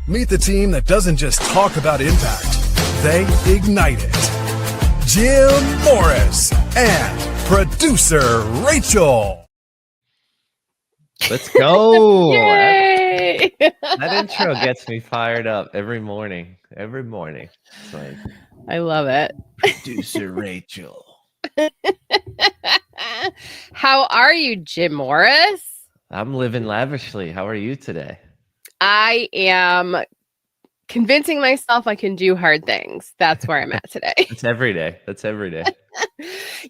Meet the team that doesn't just talk about impact, they ignite it. Jim Morris and producer Rachel. Let's go. Yay! That intro gets me fired up every morning. Every morning. It's like, I love it. producer Rachel. How are you, Jim Morris? I'm living lavishly. How are you today? I am convincing myself I can do hard things. That's where I'm at today. That's every day. That's every day.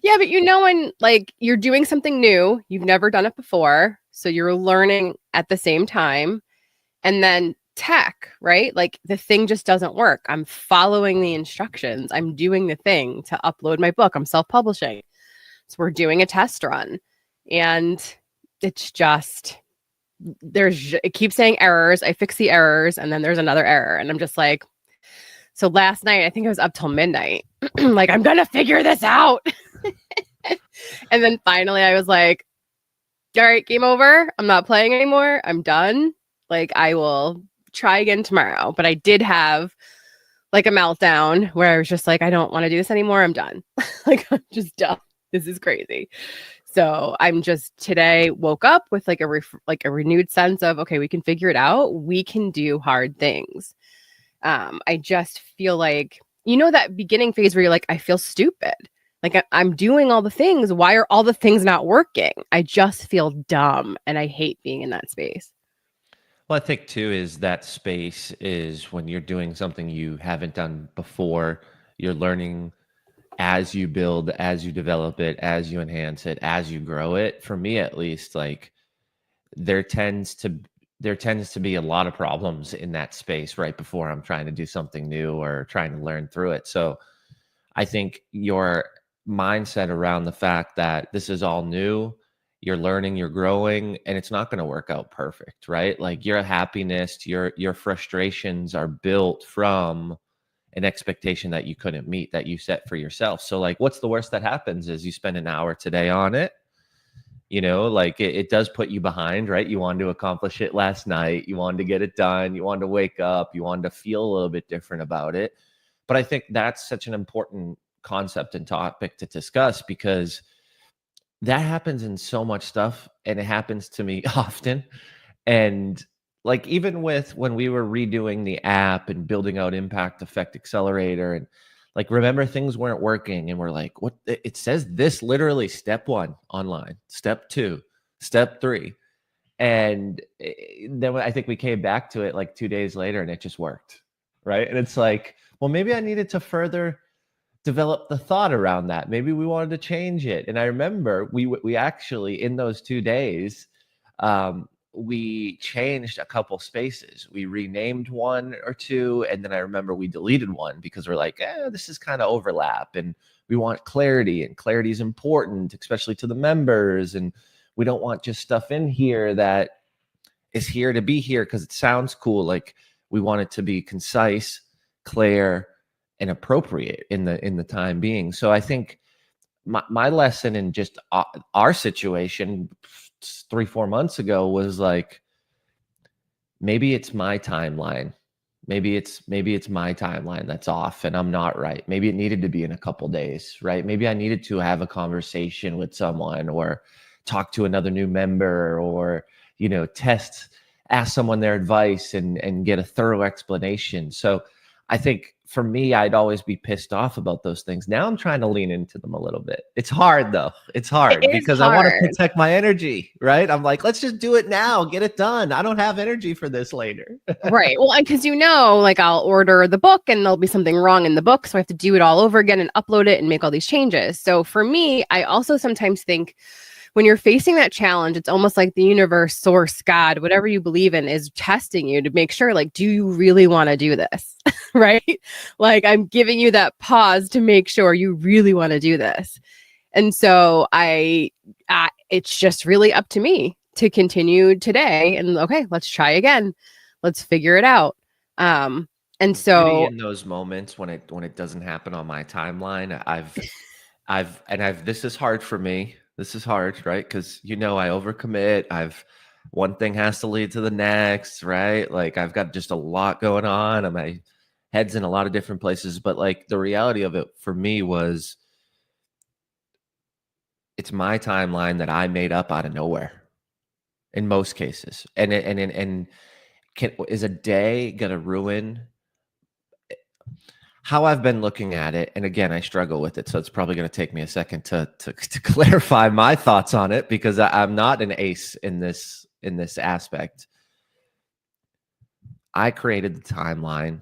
Yeah, but you know when like you're doing something new, you've never done it before, so you're learning at the same time. And then tech, right? Like the thing just doesn't work. I'm following the instructions. I'm doing the thing to upload my book. I'm self-publishing. So we're doing a test run. And it's just it keeps saying errors. I fix the errors and then there's another error. And I'm just like, so last night, I think I was up till midnight. Like, I'm going to figure this out. And then finally I was like, all right, game over. I'm not playing anymore. I'm done. Like, I will try again tomorrow. But I did have like a meltdown where I was just like, I don't want to do this anymore. I'm done. Like, I'm just done. This is crazy. So I'm just today woke up with like a renewed sense of, okay, we can figure it out. We can do hard things. I just feel like, you know, that beginning phase where you're like, I feel stupid. Like I'm doing all the things. Why are all the things not working? I just feel dumb and I hate being in that space. Well, I think too is that space is when you're doing something you haven't done before. You're learning as you build, as you develop it, as you enhance it, as you grow it. For me, at least, like there tends to be a lot of problems in that space right before I'm trying to do something new or trying to learn through it. So I think your mindset around the fact that this is all new, you're learning, you're growing, and it's not going to work out perfect, right? Like your happiness, your frustrations are built from an expectation that you couldn't meet, that you set for yourself. So like, what's the worst that happens is you spend an hour today on it. You know, like it does put you behind, right? You wanted to accomplish it last night. You wanted to get it done. You wanted to wake up. You wanted to feel a little bit different about it. But I think that's such an important concept and topic to discuss because that happens in so much stuff. And it happens to me often. And like even with when we were redoing the app and building out Impact Effect Accelerator and like remember things weren't working and we're like, what? It says this literally step 1 online, step 2, step 3. And then I think we came back to it like 2 days later and it just worked. Right. And it's like, well, maybe I needed to further develop the thought around that. Maybe we wanted to change it. And I remember we actually in those 2 days, we changed a couple spaces. We renamed 1 or 2. And then I remember we deleted 1 because we're like, this is kind of overlap and we want clarity and clarity is important, especially to the members. And we don't want just stuff in here that is here to be here because it sounds cool. Like we want it to be concise, clear, and appropriate in the time being. So I think my lesson in just our situation 3-4 months ago was like, maybe it's my timeline. Maybe it's my timeline that's off and I'm not right. Maybe it needed to be in a couple days, right? Maybe I needed to have a conversation with someone or talk to another new member or, you know, ask someone their advice and get a thorough explanation. So I think for me, I'd always be pissed off about those things. Now I'm trying to lean into them a little bit. It's hard though. It's hard because I want to protect my energy, right? I'm like, let's just do it now, get it done. I don't have energy for this later. Right. Well, and because, you know, like I'll order the book and there'll be something wrong in the book. So I have to do it all over again and upload it and make all these changes. So for me, I also sometimes think when you're facing that challenge, it's almost like the universe, source, God, whatever you believe in is testing you to make sure, like, do you really want to do this? Right? Like I'm giving you that pause to make sure you really want to do this. And so it's just really up to me to continue today and okay, let's try again. Let's figure it out. And so in those moments when it doesn't happen on my timeline, this is hard for me. This is hard, right? Because, you know, I overcommit. I've one thing has to lead to the next, right? Like I've got just a lot going on and my head's in a lot of different places. But like the reality of it for me was it's my timeline that I made up out of nowhere in most cases. And is a day going to ruin how I've been looking at it? And again, I struggle with it. So it's probably going to take me a second to clarify my thoughts on it, because I'm not an ace in this aspect. I created the timeline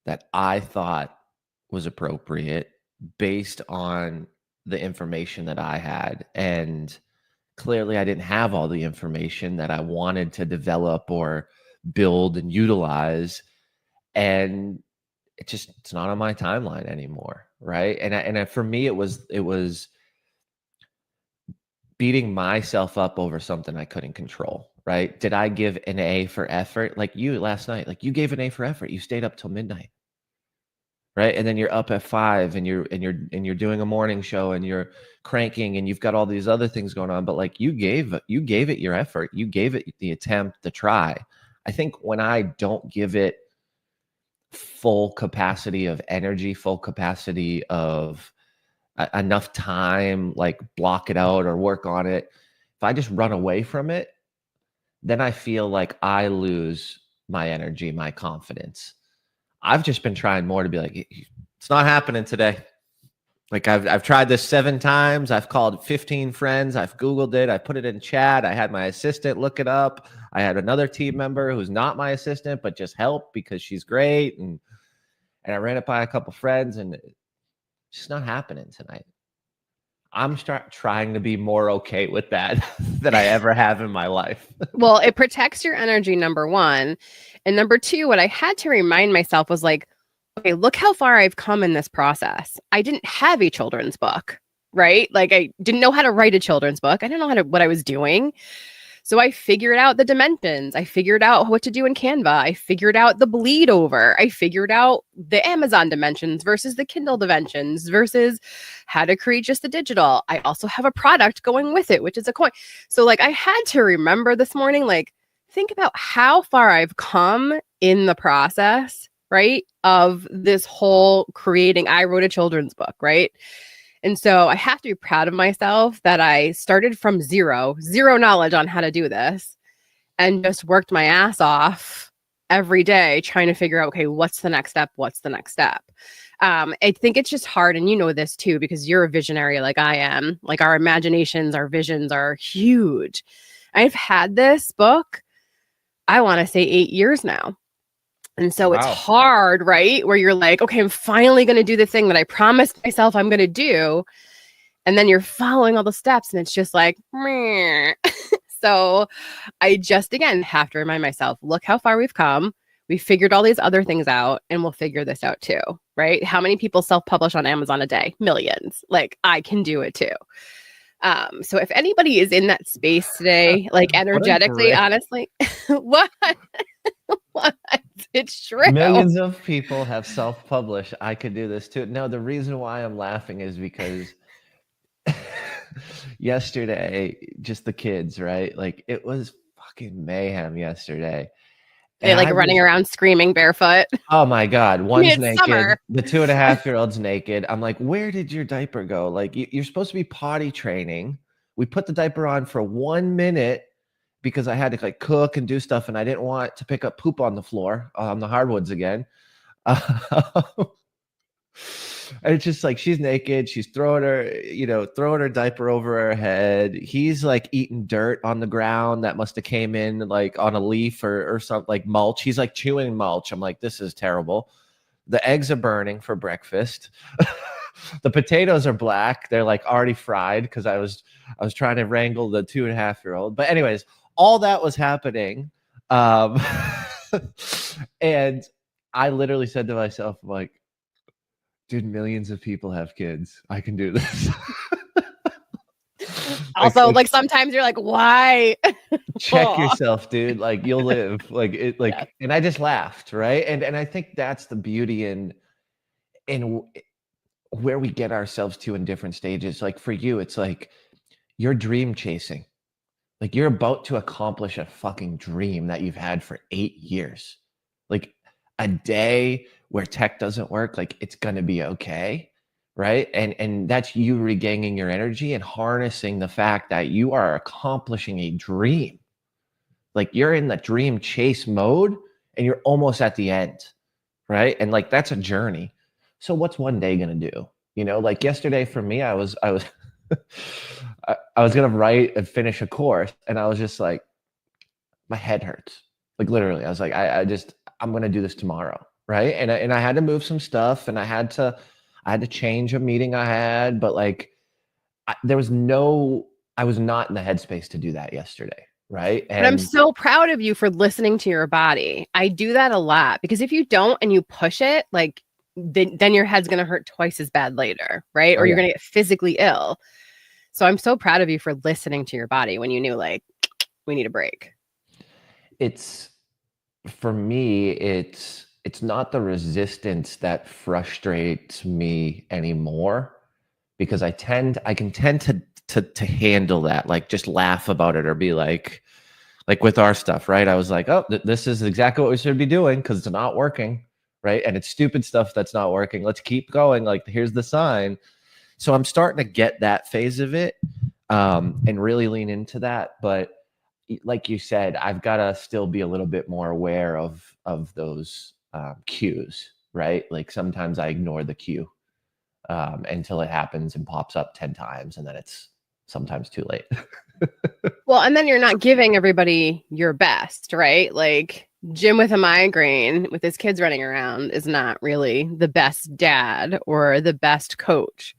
that I thought was appropriate based on the information that I had. And clearly I didn't have all the information that I wanted to develop or build and utilize. And it's not on my timeline anymore. Right. And for me, it was beating myself up over something I couldn't control. Right. Did I give an A for effort? Like you last night, like you gave an A for effort. You stayed up till midnight. Right. And then you're up at 5 and you're doing a morning show and you're cranking and you've got all these other things going on. But like you gave it your effort. You gave it the attempt, the try. I think when I don't give it full capacity of energy, full capacity of enough time, like block it out or work on it, if I just run away from it, then I feel like I lose my energy, my confidence. I've just been trying more to be like, it's not happening today. Like I've tried this 7 times. I've called 15 friends. I've Googled it. I put it in chat. I had my assistant look it up. I had another team member who's not my assistant, but just helped because she's great. And I ran it by a couple friends, and it's just not happening tonight. I'm trying to be more okay with that than I ever have in my life. Well, it protects your energy, number one. And number two, what I had to remind myself was like, okay, look how far I've come in this process. I didn't have a children's book, right? Like I didn't know how to write a children's book. I didn't know what I was doing. So I figured out the dimensions. I figured out what to do in Canva. I figured out the bleed over. I figured out the Amazon dimensions versus the Kindle dimensions versus how to create just the digital. I also have a product going with it, which is a coin. So like I had to remember this morning, like think about how far I've come in the process, right? Of this whole creating. I wrote a children's book, right? And so I have to be proud of myself that I started from zero knowledge on how to do this and just worked my ass off every day trying to figure out, okay, what's the next step? What's the next step? I think it's just hard. And you know this too, because you're a visionary like I am. Like our imaginations, our visions are huge. I've had this book, I want to say 8 years now. And so It's hard, right? Where you're like, okay, I'm finally going to do the thing that I promised myself I'm going to do. And then you're following all the steps and it's just like, meh. So I just, again, have to remind myself, look how far we've come. We figured all these other things out and we'll figure this out too, right? How many people self-publish on Amazon a day? Millions. Like I can do it too. So if anybody is in that space today, like energetically, honestly, what? What? It's true. Millions of people have self-published. I could do this too. No, the reason why I'm laughing is because yesterday, just the kids, right? Like it was fucking mayhem yesterday. They're like running around screaming barefoot. Oh my God. One's naked. Summer. The 2.5-year-old's naked. I'm like, where did your diaper go? Like you're supposed to be potty training. We put the diaper on for 1 minute because I had to like cook and do stuff. And I didn't want to pick up poop on the floor, on the hardwoods again. And it's just like, she's naked. She's throwing her diaper over her head. He's like eating dirt on the ground that must've came in like on a leaf or something, like mulch. He's like chewing mulch. I'm like, this is terrible. The eggs are burning for breakfast. The potatoes are black. They're like already fried because I was trying to wrangle the 2.5-year-old. But anyways, all that was happening. And I literally said to myself, I'm like, dude, millions of people have kids. I can do this. Also, like sometimes you're like, why? Check yourself, dude. Like you'll live. Like it. Like, yeah. And I just laughed, right? And I think that's the beauty in where we get ourselves to in different stages. Like for you, it's like you're dream chasing. Like you're about to accomplish a fucking dream that you've had for 8 years. Like a day where tech doesn't work, like it's going to be okay. Right. And that's you regaining your energy and harnessing the fact that you are accomplishing a dream. Like you're in the dream chase mode and you're almost at the end. Right. And like that's a journey. So what's one day going to do? You know, like yesterday for me, I was I was going to write and finish a course and I was just like, my head hurts. Like literally, I was like, I'm going to do this tomorrow. Right. And I had to move some stuff and I had to change a meeting I had, but like I was not in the headspace to do that yesterday. Right. But I'm so proud of you for listening to your body. I do that a lot because if you don't and you push it, like then your head's going to hurt twice as bad later. Right. Or you're going to get physically ill. So I'm so proud of you for listening to your body when you knew like, we need a break. For me, it's not the resistance that frustrates me anymore because I can tend to handle that, like just laugh about it or be like with our stuff, right? I was like, oh, this is exactly what we should be doing because it's not working, right? And it's stupid stuff that's not working. Let's keep going. Like, here's the sign. So I'm starting to get that phase of it and really lean into that. But like you said, I've got to still be a little bit more aware of those cues, right? Like sometimes I ignore the cue until it happens and pops up 10 times and then it's sometimes too late. Well, and then you're not giving everybody your best, right? Like Jim with a migraine with his kids running around is not really the best dad or the best coach.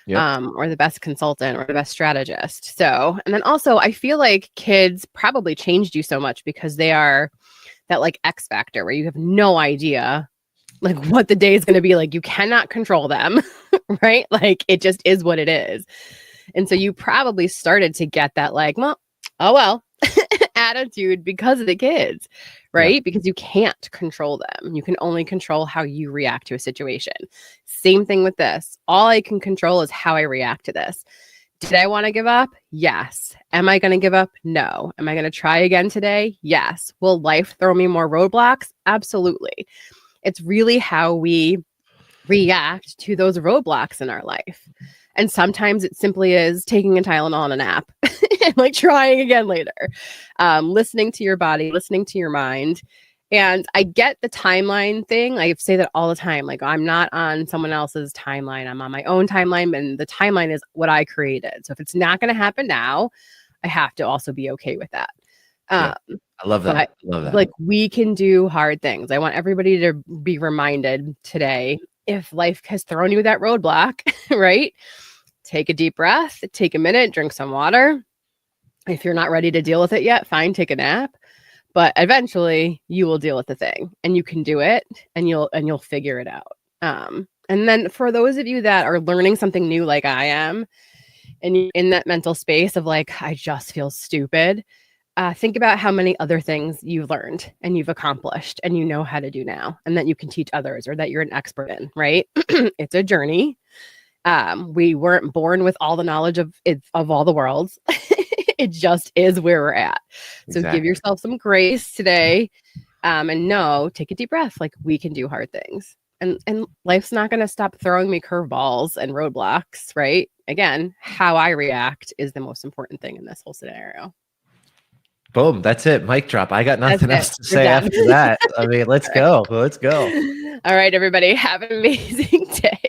Yep. Or the best consultant or the best strategist. So, and then also I feel like kids probably changed you so much because they are that like X factor where you have no idea like what the day is going to be like. You cannot control them, right? Like it just is what it is. And so you probably started to get that like, well, oh, well, attitude because of the kids, right? Yeah. Because you can't control them. You can only control how you react to a situation. Same thing with this. All I can control is how I react to this. Did I want to give up? Yes. Am I going to give up? No. Am I going to try again today? Yes. Will life throw me more roadblocks? Absolutely. It's really how we react to those roadblocks in our life. And sometimes it simply is taking a Tylenol and a nap and like trying again later, listening to your body, listening to your mind. And I get the timeline thing. I say that all the time. Like I'm not on someone else's timeline. I'm on my own timeline. And the timeline is what I created. So if it's not going to happen now, I have to also be okay with that. I love that. I love that. Like we can do hard things. I want everybody to be reminded today, if life has thrown you that roadblock, right? Take a deep breath, take a minute, drink some water. If you're not ready to deal with it yet, fine, take a nap. But eventually you will deal with the thing and you can do it and you'll figure it out. And then for those of you that are learning something new like I am, and you're in that mental space of like, I just feel stupid, think about how many other things you've learned and you've accomplished and you know how to do now and that you can teach others or that you're an expert in, right? It's a journey. We weren't born with all the knowledge of all the worlds. It just is where we're at. So exactly. Give yourself some grace today and take a deep breath. Like we can do hard things and life's not going to stop throwing me curveballs and roadblocks, right? Again, how I react is the most important thing in this whole scenario. Boom. That's it. Mic drop. I got nothing else to say after that. I mean, let's go. Let's go. All right, everybody. Have an amazing day.